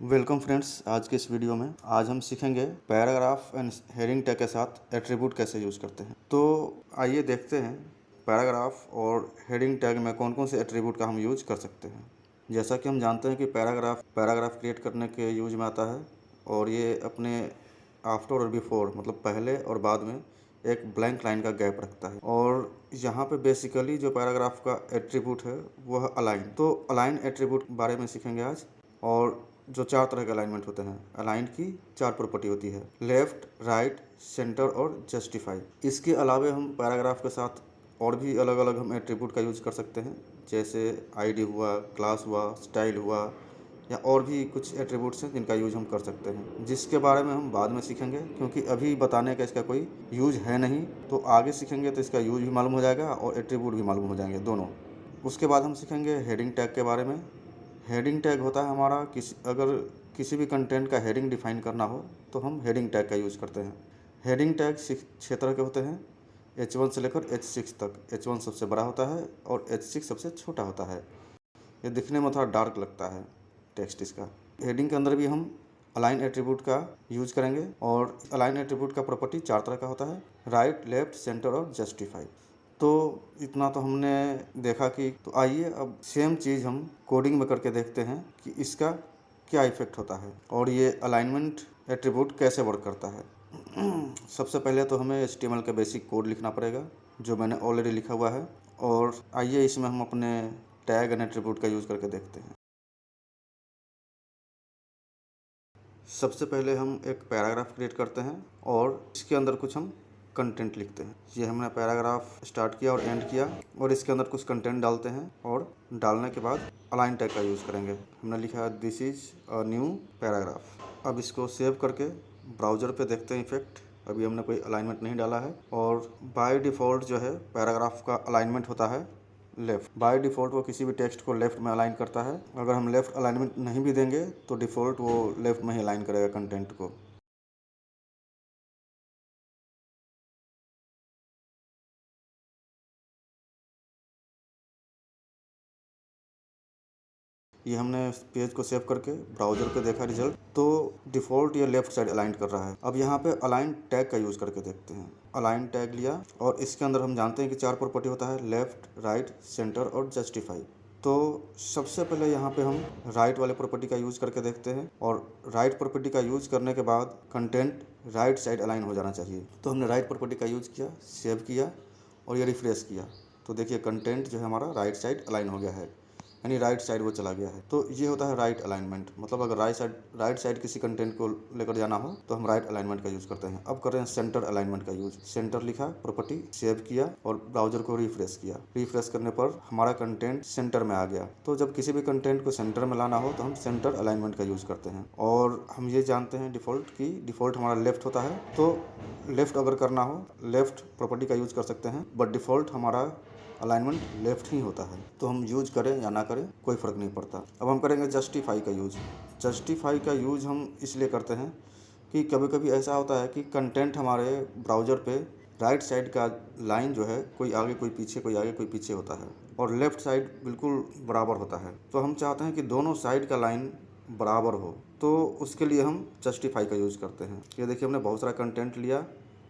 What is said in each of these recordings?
Welcome friends. आज के इस वीडियो में आज हम सीखेंगे पैराग्राफ एंड हेडिंग टैग के साथ एट्रीब्यूट कैसे यूज़ करते हैं। तो आइए देखते हैं पैराग्राफ और हेडिंग टैग में कौन कौन से एट्रीब्यूट का हम यूज कर सकते हैं। जैसा कि हम जानते हैं कि पैराग्राफ क्रिएट करने के यूज में आता है और ये अपने आफ्टर और बिफोर मतलब पहले और बाद में एक ब्लैंक लाइन का गैप रखता है। और यहाँ पे बेसिकली जो पैराग्राफ का एट्रीब्यूट है वह अलाइन। तो अलाइन एट्रीब्यूट बारे में सीखेंगे आज। और जो चार तरह के अलाइनमेंट होते हैं, अलाइन की चार प्रॉपर्टी होती है, लेफ्ट, राइट, सेंटर और जस्टिफाई। इसके अलावे हम पैराग्राफ के साथ और भी अलग अलग हम एट्रीब्यूट का यूज कर सकते हैं, जैसे आईडी हुआ, क्लास हुआ, स्टाइल हुआ, या और भी कुछ एट्रीब्यूट्स हैं जिनका यूज हम कर सकते हैं, जिसके बारे में हम बाद में सीखेंगे क्योंकि अभी बताने का इसका कोई यूज है नहीं। तो आगे सीखेंगे तो इसका यूज भी मालूम हो जाएगा और एट्रीब्यूट भी मालूम हो जाएंगे दोनों। उसके बाद हम सीखेंगे हेडिंग टैग के बारे में। हेडिंग टैग होता है हमारा अगर किसी भी कंटेंट का हेडिंग डिफाइन करना हो तो हम हेडिंग टैग का यूज़ करते हैं। हेडिंग टैग 6 तरह के होते हैं, H1 से लेकर H6 तक। H1 सबसे बड़ा होता है और H6 सबसे छोटा होता है। ये दिखने में थोड़ा डार्क लगता है टेक्स्ट इसका। हेडिंग के अंदर भी हम अलाइन एट्रीब्यूट का यूज करेंगे और अलाइन एट्रीब्यूट का प्रॉपर्टी 4 तरह का होता है, राइट, लेफ्ट, सेंटर और जस्टिफाई। तो इतना तो हमने देखा कि तो आइए अब सेम चीज़ हम कोडिंग में करके देखते हैं कि इसका क्या इफेक्ट होता है और ये अलाइनमेंट एट्रीब्यूट कैसे वर्क करता है। सबसे पहले तो हमें HTML का बेसिक कोड लिखना पड़ेगा, जो मैंने ऑलरेडी लिखा हुआ है। और आइए इसमें हम अपने टैग एंड एट्रीब्यूट का यूज़ करके देखते हैं। सबसे पहले हम एक पैराग्राफ क्रिएट करते हैं और इसके अंदर कुछ हम कंटेंट लिखते हैं। ये हमने पैराग्राफ स्टार्ट किया और एंड किया और इसके अंदर कुछ कंटेंट डालते हैं और डालने के बाद अलाइन टैग का यूज़ करेंगे। हमने लिखा this is a new paragraph. अब इसको सेव करके ब्राउज़र पे देखते हैं इफेक्ट। अभी हमने कोई अलाइनमेंट नहीं डाला है और बाय डिफ़ॉल्ट जो है पैराग्राफ का अलाइनमेंट होता है लेफ़्ट। बाय डिफ़ॉल्ट वो किसी भी टेक्स्ट को लेफ़्ट में अलाइन करता है। अगर हम लेफ़्ट अलाइनमेंट नहीं भी देंगे तो डिफ़ॉल्ट वो लेफ़्ट में ही अलाइन करेगा कंटेंट को। ये हमने पेज को सेव करके ब्राउज़र पे देखा रिजल्ट, तो डिफ़ॉल्ट ये लेफ़्ट साइड अलाइन कर रहा है। अब यहाँ पे अलाइन टैग का यूज़ करके देखते हैं। अलाइन टैग लिया और इसके अंदर हम जानते हैं कि 4 प्रॉपर्टी होता है, लेफ़्ट, राइट, सेंटर और जस्टिफाई। तो सबसे पहले यहाँ पे हम राइट वाले प्रॉपर्टी का यूज़ करके देखते हैं और राइट प्रॉपर्टी का यूज़ करने के बाद कंटेंट राइट साइड अलाइन हो जाना चाहिए। तो हमने राइट प्रॉपर्टी का यूज़ किया, सेव किया और ये रिफ्रेश किया, तो देखिए कंटेंट जो है हमारा राइट साइड अलाइन हो गया है, यानी राइट साइड वो चला गया है। तो ये होता है राइट अलाइनमेंट। मतलब अगर राइट साइड किसी कंटेंट को लेकर जाना हो तो हम राइट अलाइनमेंट का यूज़ करते हैं। अब कर रहे हैं सेंटर अलाइनमेंट का यूज़। सेंटर लिखा, प्रॉपर्टी सेव किया और ब्राउजर को रिफ्रेश किया। रिफ्रेश करने पर हमारा कंटेंट सेंटर में आ गया। तो जब किसी भी कंटेंट को सेंटर में लाना हो तो हम सेंटर अलाइनमेंट का यूज़ करते हैं। और हम ये जानते हैं डिफ़ॉल्ट की डिफ़ॉल्ट हमारा लेफ्ट होता है, तो लेफ्ट अगर करना हो लेफ्ट प्रॉपर्टी का यूज़ कर सकते हैं, बट डिफ़ॉल्ट हमारा अलाइनमेंट लेफ्ट ही होता है। तो हम यूज करें या ना करें कोई फ़र्क नहीं पड़ता। अब हम करेंगे जस्टिफाई का यूज़। जस्टिफाई का यूज़ हम इसलिए करते हैं कि कभी कभी ऐसा होता है कि कंटेंट हमारे ब्राउज़र पे राइट साइड का लाइन जो है कोई आगे कोई पीछे, कोई आगे कोई पीछे होता है और लेफ़्ट साइड बिल्कुल बराबर होता है। तो हम चाहते हैं कि दोनों साइड का लाइन बराबर हो, तो उसके लिए हम जस्टिफाई का यूज़ करते हैं। ये देखिए हमने बहुत सारा कंटेंट लिया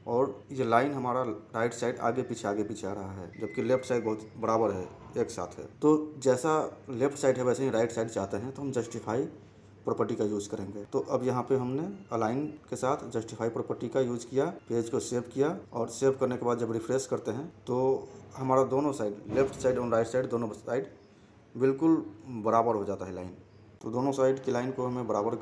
और ये लाइन हमारा राइट साइड आगे पीछे आ रहा है, जबकि लेफ्ट साइड बहुत बराबर है, एक साथ है। तो जैसा लेफ्ट साइड है वैसे ही राइट साइड चाहते हैं, तो हम जस्टिफाई प्रॉपर्टी का यूज़ करेंगे। तो अब यहाँ पे हमने अलाइन के साथ जस्टिफाई प्रॉपर्टी का यूज़ किया, पेज को सेव किया और सेव करने के बाद जब रिफ्रेश करते हैं तो हमारा दोनों साइड, लेफ्ट साइड और राइट साइड, दोनों साइड बिल्कुल बराबर हो जाता है लाइन। तो दोनों साइड की लाइन को हमें बराबर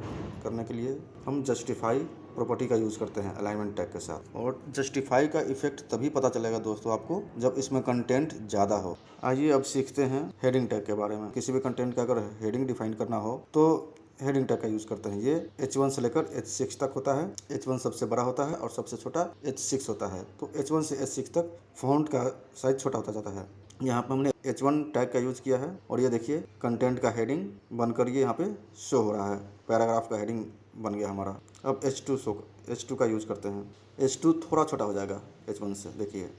करने के लिए हम जस्टिफाई प्रॉपर्टी का यूज़ करते हैं अलाइनमेंट टैग के साथ। और जस्टिफाई का इफेक्ट तभी पता चलेगा दोस्तों आपको जब इसमें कंटेंट ज़्यादा हो। आइए अब सीखते हैं हेडिंग टैग के बारे में। किसी भी कंटेंट का अगर हेडिंग डिफाइन करना हो तो हेडिंग टैग का यूज़ करते हैं। ये H1 से लेकर H6 तक होता है। H1 सबसे बड़ा होता है और सबसे छोटा H6 होता है। तो H1 से H6 तक फ़ॉन्ट का साइज छोटा होता जाता है। यहाँ पर हमने H1 टैग का यूज़ किया है और ये देखिए कंटेंट का हेडिंग बनकर ये यहाँ पे शो हो रहा है। पैराग्राफ का हेडिंग बन गया हमारा। अब H2 का यूज़ करते हैं। H2 थोड़ा छोटा हो जाएगा H1 से। देखिए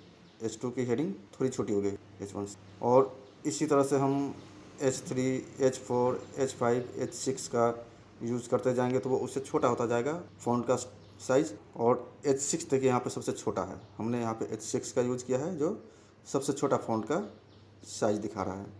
H2 की हेडिंग थोड़ी छोटी हो गई H1 से। और इसी तरह से हम H3, H4, H5, H6 का यूज़ करते जाएंगे तो वो उससे छोटा होता जाएगा फ़ॉन्ट का साइज़। और H6 देखिए यहाँ पे सबसे छोटा है, हमने यहाँ पे H6 का यूज़ किया है जो सबसे छोटा फ़ॉन्ट का साइज़ दिखा रहा है।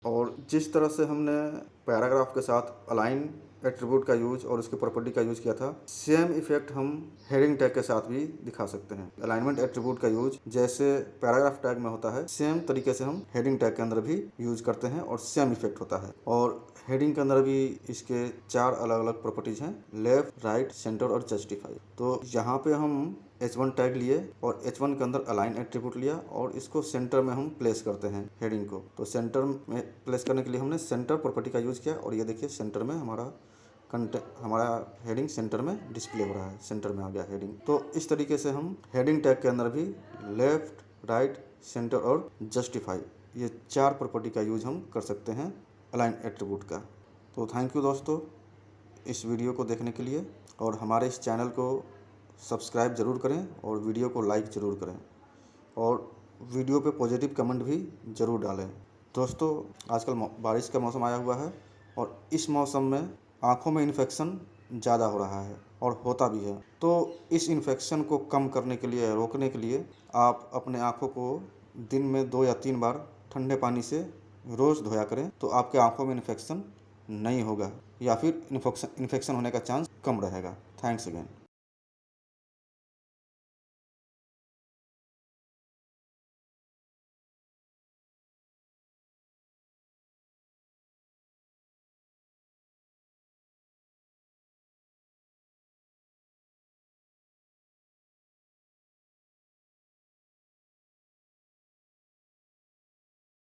और जिस तरह से हमने पैराग्राफ के साथ अलाइन एट्रीब्यूट का यूज और उसके प्रॉपर्टी का यूज किया था, सेम इफेक्ट हम हेडिंग टैग के साथ भी दिखा सकते हैं। अलाइनमेंट एट्रीब्यूट का यूज जैसे पैराग्राफ टैग में होता है, सेम तरीके से हम हेडिंग टैग के अंदर भी यूज करते हैं और सेम इफेक्ट होता है। और हेडिंग के अंदर भी इसके 4 अलग अलग प्रॉपर्टीज हैं, लेफ्ट, राइट, सेंटर और जस्टिफाई। तो यहाँ पे हम H1 टैग लिए और H1 के अंदर अलाइन एट्रीब्यूट लिया और इसको सेंटर में हम प्लेस करते हैं हेडिंग को। तो सेंटर में प्लेस करने के लिए हमने सेंटर प्रॉपर्टी का यूज़ किया और ये देखिए सेंटर में हमारा हेडिंग सेंटर में डिस्प्ले हो रहा है, सेंटर में आ गया हेडिंग। तो इस तरीके से हम हेडिंग टैग के अंदर भी लेफ्ट, राइट, सेंटर और जस्टिफाई, ये 4 प्रॉपर्टी का यूज़ हम कर सकते हैं अलाइन एट्रीब्यूट का। तो थैंक यू दोस्तों इस वीडियो को देखने के लिए, और हमारे इस चैनल को सब्सक्राइब ज़रूर करें और वीडियो को लाइक ज़रूर करें और वीडियो पे पॉजिटिव कमेंट भी ज़रूर डालें। दोस्तों आजकल बारिश का मौसम आया हुआ है और इस मौसम में आँखों में इन्फेक्शन ज़्यादा हो रहा है और होता भी है। तो इस इन्फेक्शन को कम करने के लिए, रोकने के लिए आप अपने आँखों को दिन में 2 या 3 बार ठंडे पानी से रोज़ धोया करें, तो आपके आँखों में इन्फेक्शन नहीं होगा या फिर इन्फेक्शन होने का चांस कम रहेगा। Thanks again.